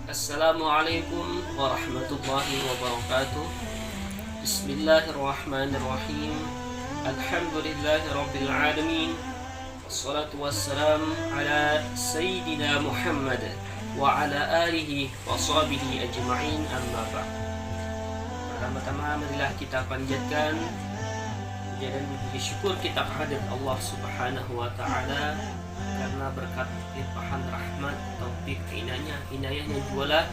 Assalamualaikum warahmatullahi wabarakatuh. Bismillahirrahmanirrahim. Alhamdulillahi rabbil alamin. Wassalatu wassalamu ala sayyidina Muhammad wa ala alihi wa sahbihi ajma'in, amma ba'd. Pertama-tama marilah kita panjatkan puja dan puji syukur kita kehadirat Allah Subhanahu wa taala karena berkat limpahan rahmat, taufik, inayahnya jualah.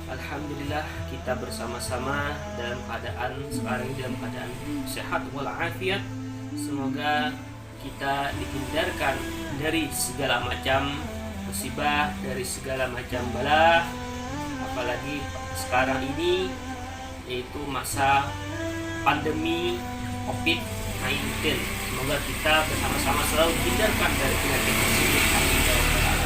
Alhamdulillah kita bersama-sama dalam keadaan sekarang ini dalam keadaan sehat walafiat. Semoga kita dihindarkan dari segala macam musibah, dari segala macam bala, apalagi sekarang ini yaitu masa pandemi COVID-19. Semoga kita bersama-sama selalu dihindarkan dari penyakit tersebut.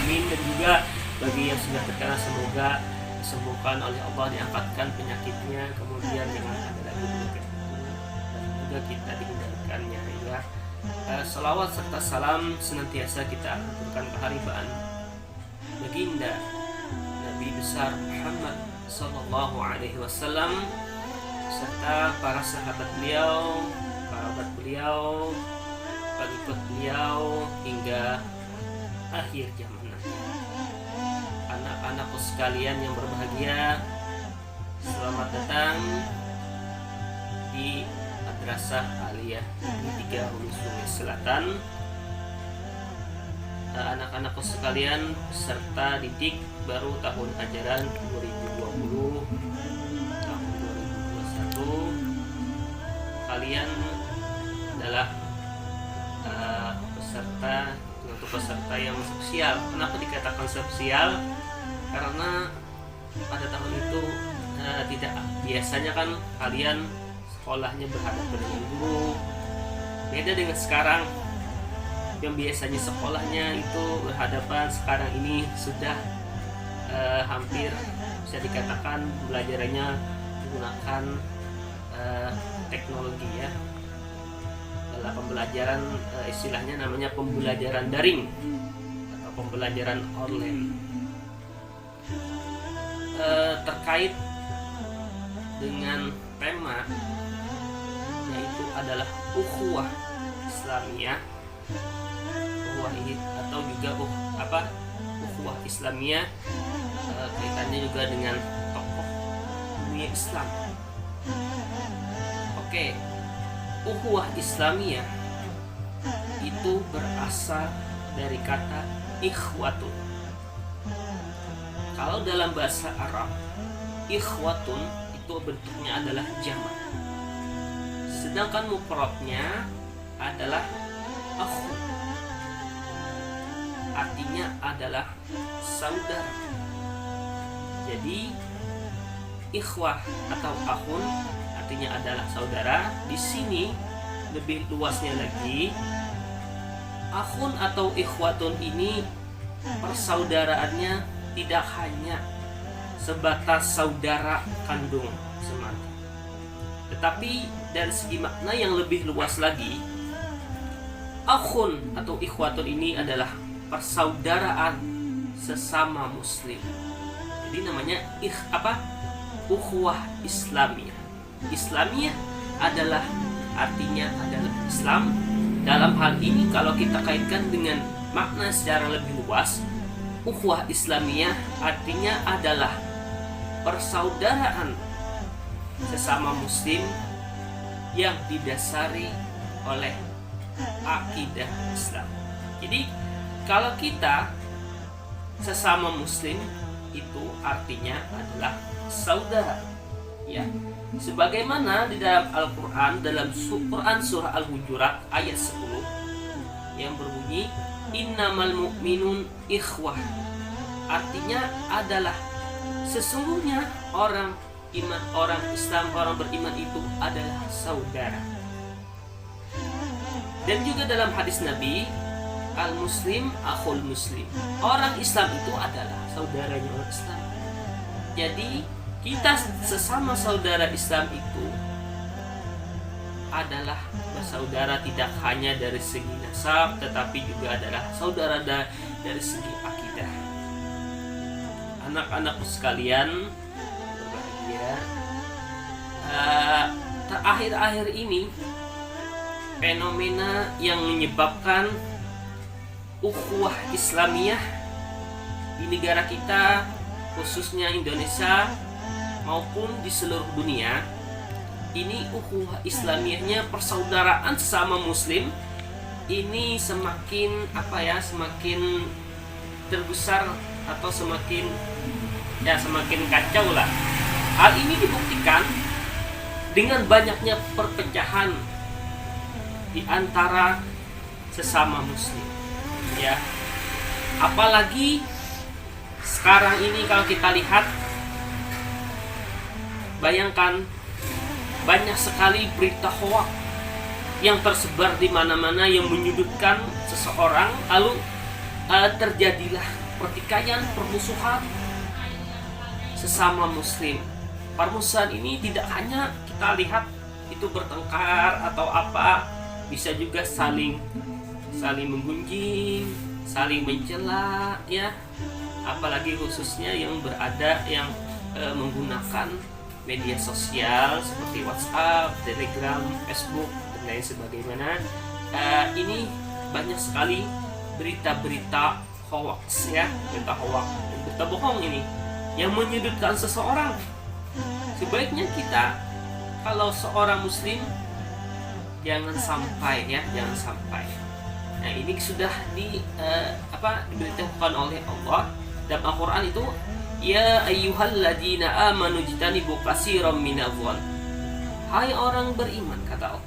Amin. Dan juga bagi yang sudah terkena semoga disembuhkan oleh Allah, diangkatkan penyakitnya, kemudian jangan ada lagi penyakit itu, dan juga kita dihindarkannya ya. Salawat serta salam senantiasa kita aturkan keharibaan baginda Nabi besar Muhammad sallallahu alaihi wasallam serta para sahabat beliau, kerabat beliau, pengikut beliau hingga akhir zaman nanti. Anak-anakku sekalian yang berbahagia, selamat datang di Madrasah Aliyah Negeri 3 Hulu Sungai Selatan. Anak-anakku sekalian peserta didik baru tahun ajaran 2020 tahun 2021, kalian adalah peserta yang spesial. Kenapa dikatakan spesial? Karena pada tahun itu tidak biasanya kan kalian sekolahnya berhadapan dengan guru. Beda dengan sekarang yang biasanya sekolahnya itu berhadapan, sekarang ini sudah hampir bisa dikatakan belajarannya menggunakan teknologi ya. Dalam pembelajaran istilahnya namanya pembelajaran daring atau pembelajaran online. Terkait dengan tema yaitu adalah ukhuwah Islamiyah, ukhuwah ini atau juga ukhuwah Islamiyah, kaitannya juga dengan tokoh dunia Islam. Oke, ukhuwah Islamiyah itu berasal dari kata ikhwatun. Kalau dalam bahasa Arab, ikhwatun itu bentuknya adalah jamak. Sedangkan mufradnya adalah akhu. Artinya adalah saudara. Jadi ikhwah atau akhun artinya adalah saudara. Di sini lebih luasnya lagi, akhun atau ikhwatun ini persaudaraannya tidak hanya sebatas saudara kandung semata, tetapi dari segi makna yang lebih luas lagi, akhun atau ikhwatun ini adalah persaudaraan sesama muslim. Jadi namanya ukhuwah Islamiyah. Islamiyah adalah artinya adalah Islam. Dalam hal ini kalau kita kaitkan dengan makna secara lebih luas, ukhuwah Islamiyah artinya adalah persaudaraan sesama muslim yang didasari oleh akidah Islam. Jadi kalau kita sesama muslim itu artinya adalah saudara ya. Sebagaimana di dalam Al-Qur'an, dalam Quran surah Al-Hujurat ayat 10 yang berbunyi innamal mu'minun ikhwah, artinya adalah sesungguhnya orang iman, orang Islam, orang beriman itu adalah saudara. Dan juga dalam hadis Nabi, al-muslim akhul muslim, orang Islam itu adalah saudaranya orang Islam. Jadi kita sesama saudara Islam itu adalah bersaudara tidak hanya dari segi nasab, tetapi juga adalah saudara dari segi akidah. Anak-anakku sekalian berbahagia, terakhir-akhir ini fenomena yang menyebabkan ukhuwah Islamiyah di negara kita, khususnya Indonesia maupun di seluruh dunia, ini ukhuwah Islamiyahnya, persaudaraan sesama muslim ini semakin semakin terbesar atau semakin kacau lah. Hal ini dibuktikan dengan banyaknya perpecahan di antara sesama muslim, ya. Apalagi sekarang ini kalau kita lihat, bayangkan banyak sekali berita hoak yang tersebar di mana-mana yang menyudutkan seseorang, lalu terjadilah pertikaian, permusuhan sesama muslim. Permusuhan ini tidak hanya kita lihat itu bertengkar atau apa, bisa juga saling menggunjing, saling mencela, ya. Apalagi khususnya yang menggunakan media sosial seperti WhatsApp, Telegram, Facebook dan lain sebagainya. Ini banyak sekali berita-berita hoax, ya, berita bohong ini yang menyudutkan seseorang. Sebaiknya kita kalau seorang muslim jangan sampai. Nah, ini sudah diberitahukan oleh Allah dalam Al-Quran itu, ya ayyuhalladzina amanu jtanibu katsiran minadh-dhonn. Hai orang beriman, kata Allah.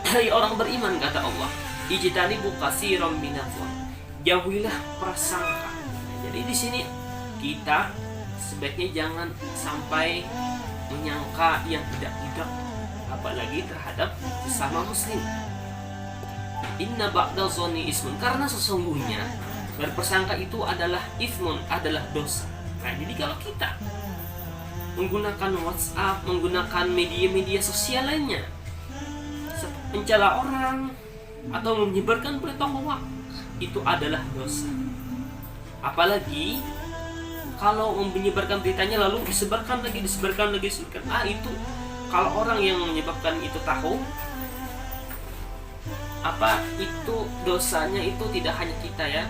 Hai orang beriman, kata Allah. Ijtanibu katsiran minadh-dhonn. Jauhilah prasangka. Jadi di sini kita sebaiknya jangan sampai menyangka yang tidak, apalagi terhadap sesama muslim. Inna ba'da dzanni ismun, karena sesungguhnya berpersangka itu adalah ismun, adalah dosa. Nah, jadi kalau kita menggunakan WhatsApp, menggunakan media-media sosial lainnya, mencela orang atau menyebarkan berita hoax, itu adalah dosa. Apalagi kalau menyebarkan beritanya lalu disebarkan lagi. Itu kalau orang yang menyebabkan itu tahu, itu dosanya itu tidak hanya kita, ya.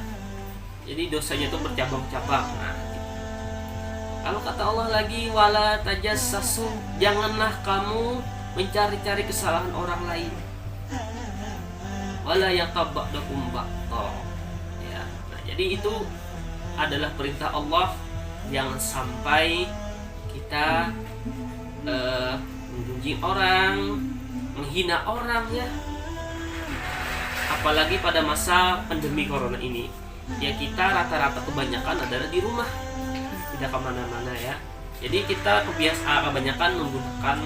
Jadi dosanya itu bercabang-cabang. Nah, kalau kata Allah lagi, wala tajassasu, janganlah kamu mencari-cari kesalahan orang lain. Wala yaqabba'dakum ba'ta. Ya. Nah, jadi itu adalah perintah Allah. Jangan sampai kita menggunjing orang, menghina orang, ya. Apalagi pada masa pandemi corona ini, ya, kita rata-rata kebanyakan adalah di rumah, tidak kemana-mana, ya. Jadi kita kebanyakan menggunakan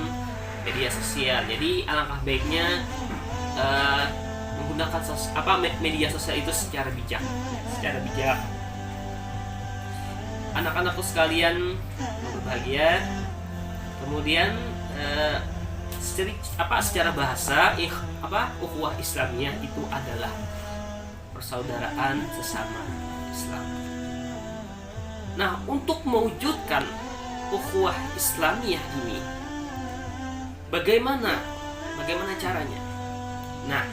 media sosial. Jadi alangkah baiknya menggunakan media sosial itu secara bijak. Anak-anakku sekalian berbahagia. Kemudian secara bahasa ukhuwah Islamiyah itu adalah persaudaraan sesama Islam. Nah, untuk mewujudkan ukhuwah Islamiyah ini, bagaimana caranya? Nah,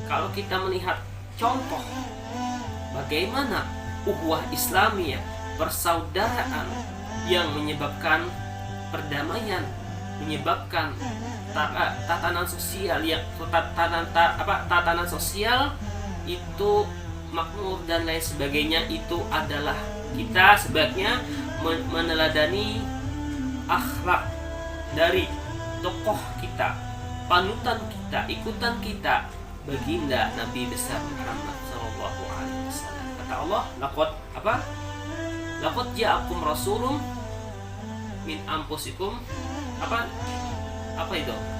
kalau kita melihat contoh bagaimana ukhuwah Islamiyah, persaudaraan yang menyebabkan perdamaian, menyebabkan tatanan sosial tatanan sosial itu makmur dan lain sebagainya, itu adalah kita sebaiknya meneladani akhlak dari tokoh kita, panutan kita, ikutan kita, baginda Nabi besar Muhammad sallallahu alaihi wasallam. Kata Allah, laqad ja'akum rasulun min anfusikum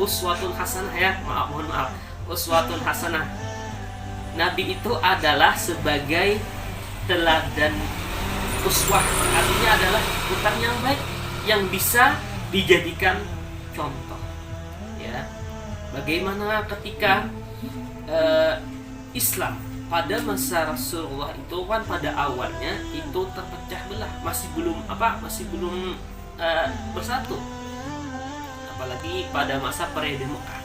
uswatun hasanah, ya. Mohon maaf, uswatun hasanah. Nabi itu adalah sebagai teladan, uswah artinya adalah ikutan yang baik yang bisa dijadikan contoh, ya. bagaimana ketika Islam pada masa Rasulullah itu kan pada awalnya itu terpecah belah, masih belum bersatu. Apalagi pada masa periode Mekah,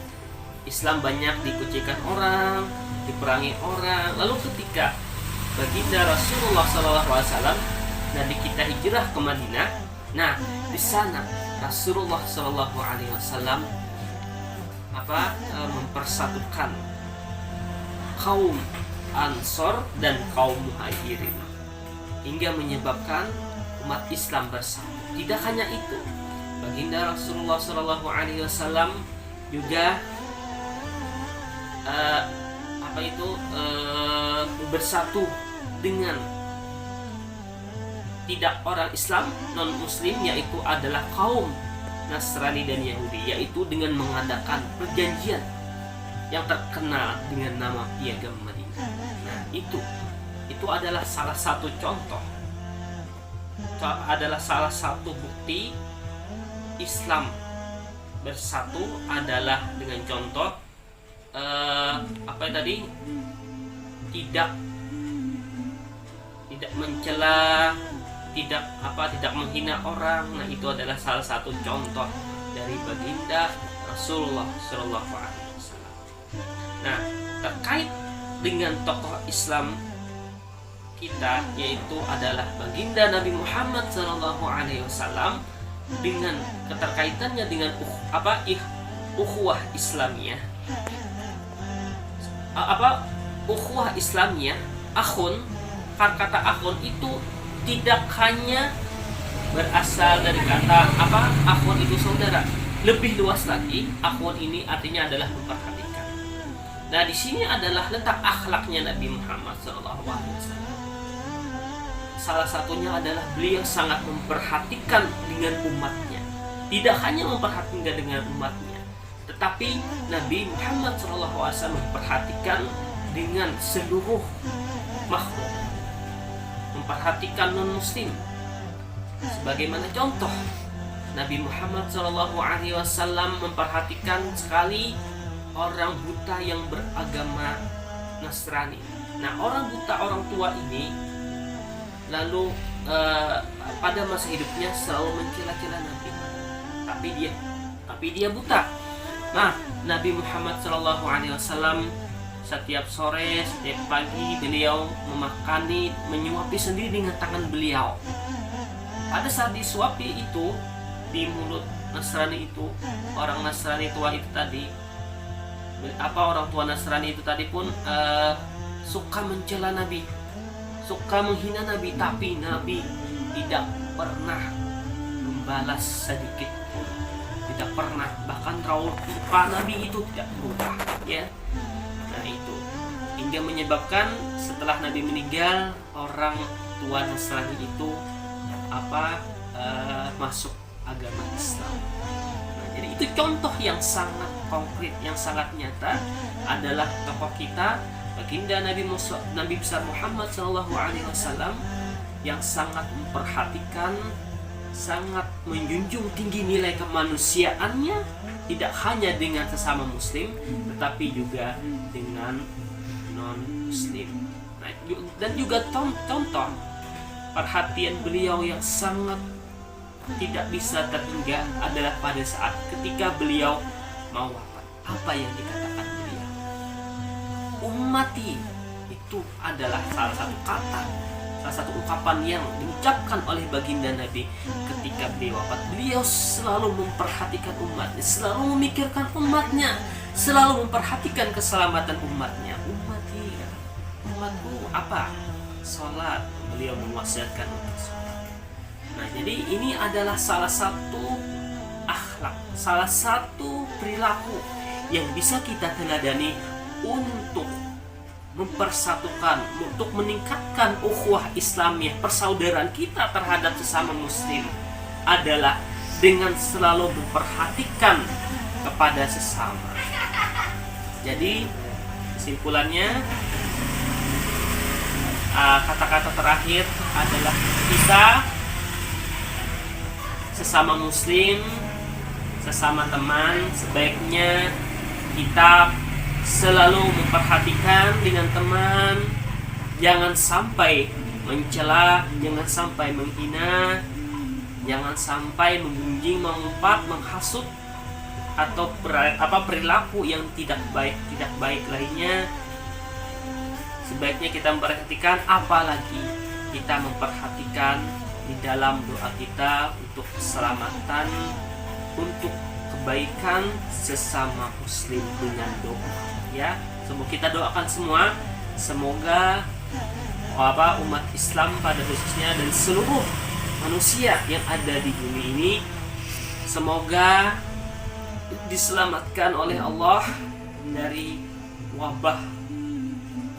Islam banyak dikucilkan orang, diperangi orang. Lalu ketika baginda Rasulullah SAW Nabi kita hijrah ke Madinah, nah di sana Rasulullah SAW mempersatukan kaum Ansor dan kaum Muhajirin hingga menyebabkan umat Islam bersatu. Tidak hanya itu, baginda Rasulullah SAW juga bersatu dengan tidak orang Islam, non Muslim, yaitu adalah kaum Nasrani dan Yahudi, yaitu dengan mengadakan perjanjian yang terkenal dengan nama Piagam Madinah. Nah, itu adalah salah satu contoh, adalah salah satu bukti Islam bersatu adalah dengan contoh tidak mencela, tidak menghina orang. Nah, itu adalah salah satu contoh dari baginda Rasulullah Shallallahu Alaihi Wasallam. Nah, terkait dengan tokoh Islam kita, yaitu adalah baginda Nabi Muhammad Shallallahu Alaihi Wasallam, dengan keterkaitannya dengan ukhuwah Islamiyah. Ukhuwah Islamiyah, akhun, kata akhun itu tidak hanya berasal dari kata akhun itu saudara. Lebih luas lagi, akhun ini artinya adalah memperhatikan. Nah, di sini adalah letak akhlaknya Nabi Muhammad SAW. Salah satunya adalah beliau sangat memperhatikan dengan umatnya. Tidak hanya memperhatikan dengan umatnya, tetapi Nabi Muhammad SAW memperhatikan dengan seluruh makhluk, memperhatikan non-muslim. Sebagaimana contoh, Nabi Muhammad SAW memperhatikan sekali orang buta yang beragama Nasrani. Nah, orang buta, orang tua ini lalu pada masa hidupnya selalu mencela-cela Nabi, tapi dia buta. Nah, Nabi Muhammad SAW setiap sore, setiap pagi beliau menyuapi sendiri dengan tangan beliau. Pada saat disuapi itu di mulut Nasrani itu, orang Nasrani tua itu tadi, orang tua Nasrani itu tadi pun suka mencela Nabi, suka menghina Nabi, tapi Nabi tidak pernah membalas sedikit pun, tidak pernah, bahkan raut muka Nabi itu tidak berubah, ya. Nah, itu hingga menyebabkan setelah Nabi meninggal, orang tua Nasrani itu masuk agama Islam. Nah, jadi itu contoh yang sangat konkret, yang sangat nyata adalah tokoh kita, baginda Nabi besar Muhammad SAW, yang sangat memperhatikan, sangat menjunjung tinggi nilai kemanusiaannya, tidak hanya dengan sesama muslim tetapi juga dengan non-muslim. Nah, dan juga contoh perhatian beliau yang sangat tidak bisa terhingga adalah pada saat ketika beliau mau wafat. Apa yang dikatakan beliau? Ummati, itu adalah salah satu kata, salah satu ungkapan yang diucapkan oleh baginda Nabi ketika beliau wafat. Beliau selalu memperhatikan umatnya, selalu memikirkan umatnya, selalu memperhatikan keselamatan umatnya. Umatku sholat. Beliau mewasiatkan untuk sholat. Nah, jadi ini adalah salah satu akhlak, salah satu perilaku yang bisa kita teladani untuk mempersatukan, untuk meningkatkan ukhuwah Islamiyah, persaudaraan kita terhadap sesama muslim, adalah dengan selalu memperhatikan kepada sesama. Jadi kesimpulannya, kata-kata terakhir adalah kita sesama muslim, sesama teman, sebaiknya kita selalu memperhatikan dengan teman, jangan sampai mencela, jangan sampai menghina, jangan sampai menggunjing, mengumpat, menghasut atau perilaku yang tidak baik lainnya. Sebaiknya kita memperhatikan, apalagi kita memperhatikan di dalam doa kita untuk keselamatan, untuk kebaikan sesama muslim dengan doa. Ya, semoga kita doakan semua, semoga umat Islam pada khususnya dan seluruh manusia yang ada di bumi ini semoga diselamatkan oleh Allah dari wabah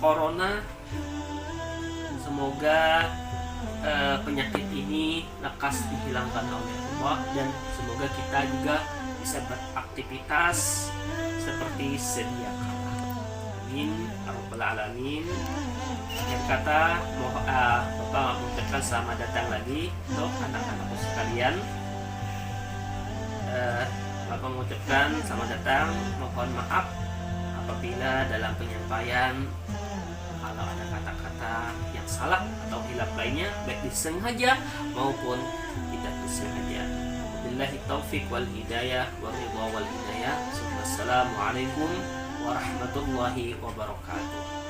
corona. Semoga penyakit ini lekas dihilangkan oleh Allah, dan semoga kita juga bisa beraktivitas seperti sedia kala. Amin ya rabbal alamin. Yang kata Bapak mengucapkan selamat datang lagi untuk anak-anakku sekalian. Bapak mengucapkan selamat datang, mohon maaf apabila dalam penyampaian kalau ada kata-kata yang salah atau hilaf lainnya, baik disengaja maupun tidak disengaja. Billahi taufik wal hidayah wa ridha wal hidayah. Wassalamualaikum warahmatullahi wabarakatuh.